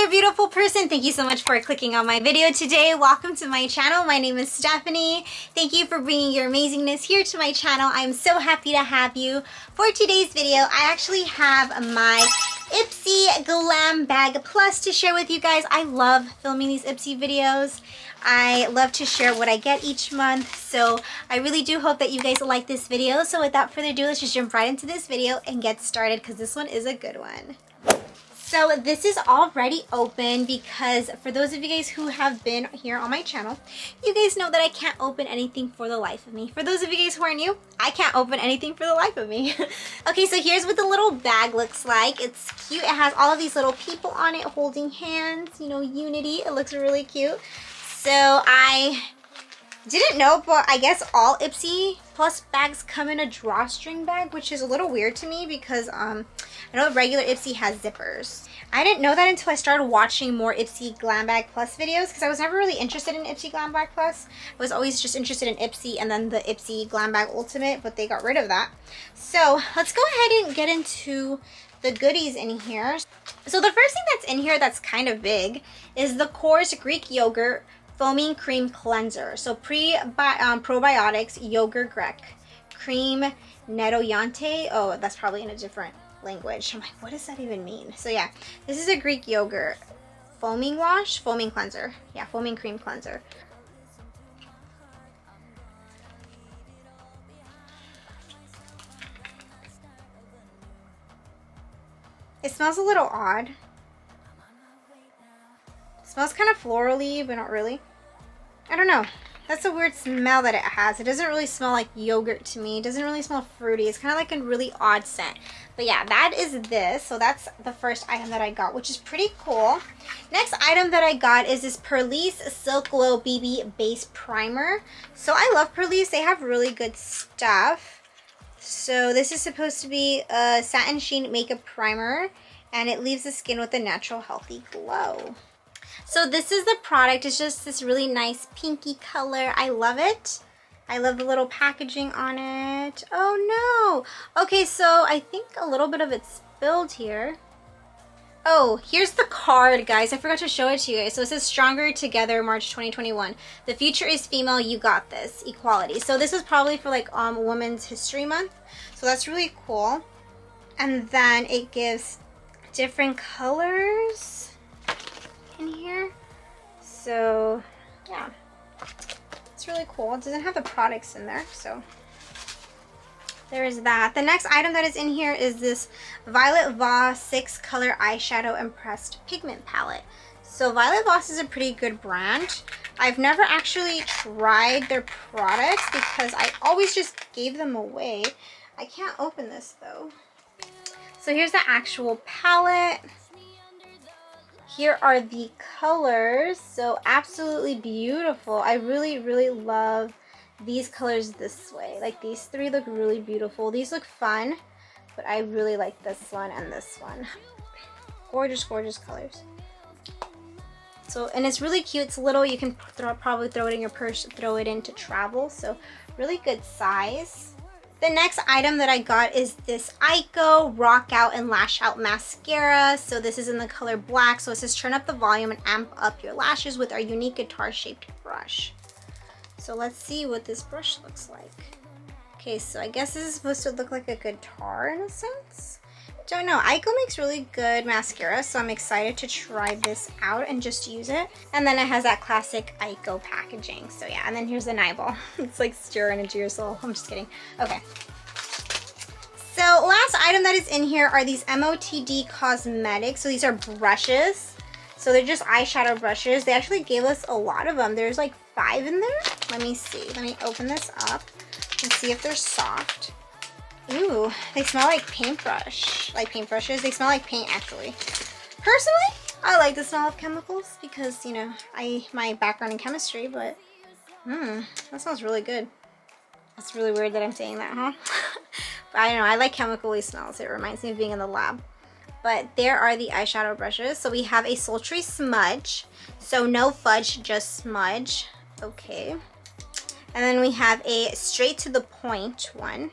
there, beautiful person. Thank you so much for clicking on my video today. Welcome to my channel. My name is Stephany. Thank you for bringing your amazingness here to my channel. I'm so happy to have you. For today's video, I actually have my Ipsy Glam Bag Plus to share with you guys. I love filming these Ipsy videos. I love to share what I get each month, so I really do hope that you guys like this video. So without further ado, let's just jump right into this video and get started because this one is a good one. So this is already open because for those of you guys who have been here on my channel, you guys know that I can't open anything for the life of me. For those of you guys who are new, I can't open anything for the life of me. Okay, so here's what the little bag looks like. It's cute. It has all of these little people on it holding hands, you know, unity. It looks really cute. So I didn't know, but I guess all Ipsy Plus bags come in a drawstring bag, which is a little weird to me because I know regular Ipsy has zippers. I didn't know that until I started watching more Ipsy Glam Bag Plus videos because I was never really interested in Ipsy Glam Bag Plus. I was always just interested in Ipsy and then the Ipsy Glam Bag Ultimate, but they got rid of that. So let's go ahead and get into the goodies in here. So the first thing that's in here that's kind of big is the Course Greek Yogurt Foaming Cream Cleanser. So probiotics, yogurt Grek, cream netoyante. Oh, that's probably in a different language. I'm like, what does that even mean? So yeah, this is a Greek yogurt foaming cleanser. Yeah, foaming cream cleanser. It smells a little odd. It smells kind of florally, but not really. I don't know. That's a weird smell that it has. It doesn't really smell like yogurt to me. It doesn't really smell fruity. It's kind of like a really odd scent. But yeah, that is this. So that's the first item that I got, which is pretty cool. Next item that I got is this Perlice Silk Glow BB Base Primer. So I love Perlice. They have really good stuff. So this is supposed to be a satin sheen makeup primer, and it leaves the skin with a natural healthy glow. So this is the product. It's just this really nice pinky color. I love it. I love the little packaging on it. Oh no. Okay, so I think a little bit of it spilled here. Oh, here's the card, guys. I forgot to show it to you guys. So it says Stronger Together, March 2021. The future is female, you got this. Equality. So this is probably for like Women's History Month. So that's really cool. And then it gives different colors in here. So yeah, it's really cool. It doesn't have the products in there, so there is that. The next item that is in here is this Violet Voss 6 color eyeshadow impressed pigment palette. So Violet Voss is a pretty good brand. I've never actually tried their products because I always just gave them away. I can't open this though. So here's the actual palette. Here are the colors. So absolutely beautiful. I really, really love these colors this way. Like these three look really beautiful. These look fun, but I really like this one and this one. Gorgeous, gorgeous colors. So, and it's really cute. It's little. You can probably throw it in your purse, throw it in to travel. So really good size. The next item that I got is this Eyeshadow Rock Out and Lash Out Mascara. So this is in the color black. So it says turn up the volume and amp up your lashes with our unique guitar shaped brush. So let's see what this brush looks like. Okay, so I guess this is supposed to look like a guitar in a sense. Don't know. Eyeshadow makes really good mascara, so I'm excited to try this out and just use it. And then it has that classic Eyeshadow packaging. So yeah, and then here's an eyeball. It's like stirring into your soul. I'm just kidding. Okay. So last item that is in here are these MOTD Cosmetics. So these are brushes. So they're just eyeshadow brushes. They actually gave us a lot of them. There's like 5 in there. Let me see. Let me open this up and see if they're soft. Ooh, they smell like paintbrush. Like paintbrushes. They smell like paint actually. Personally, I like the smell of chemicals because, you know, my background in chemistry, but that smells really good. That's really weird that I'm saying that, huh? But I don't know, I like chemical-y smells. It reminds me of being in the lab. But there are the eyeshadow brushes. So we have a sultry smudge. So no fudge, just smudge. Okay. And then we have a straight to the point one.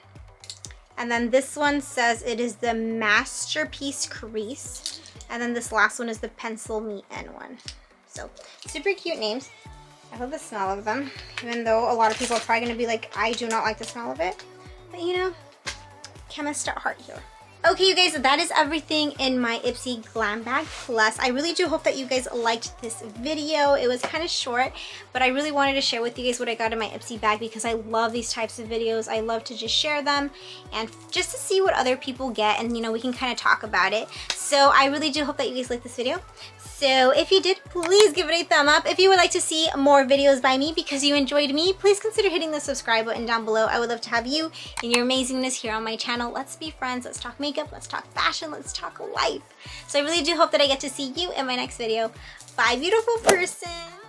And then this one says it is the Masterpiece Crease. And then this last one is the Pencil Me N one. So super cute names. I love the smell of them, even though a lot of people are probably gonna be like, I do not like the smell of it. But you know, chemist at heart here. Okay, you guys, that is everything in my Ipsy Glam Bag Plus. I really do hope that you guys liked this video. It was kind of short, but I really wanted to share with you guys what I got in my Ipsy bag because I love these types of videos. I love to just share them and just to see what other people get, and you know, we can kind of talk about it. So I really do hope that you guys liked this video. So if you did, please give it a thumb up. If you would like to see more videos by me because you enjoyed me, please consider hitting the subscribe button down below. I would love to have you and your amazingness here on my channel. Let's be friends. Let's talk makeup. Let's talk fashion. Let's talk life. So I really do hope that I get to see you in my next video. Bye, beautiful person.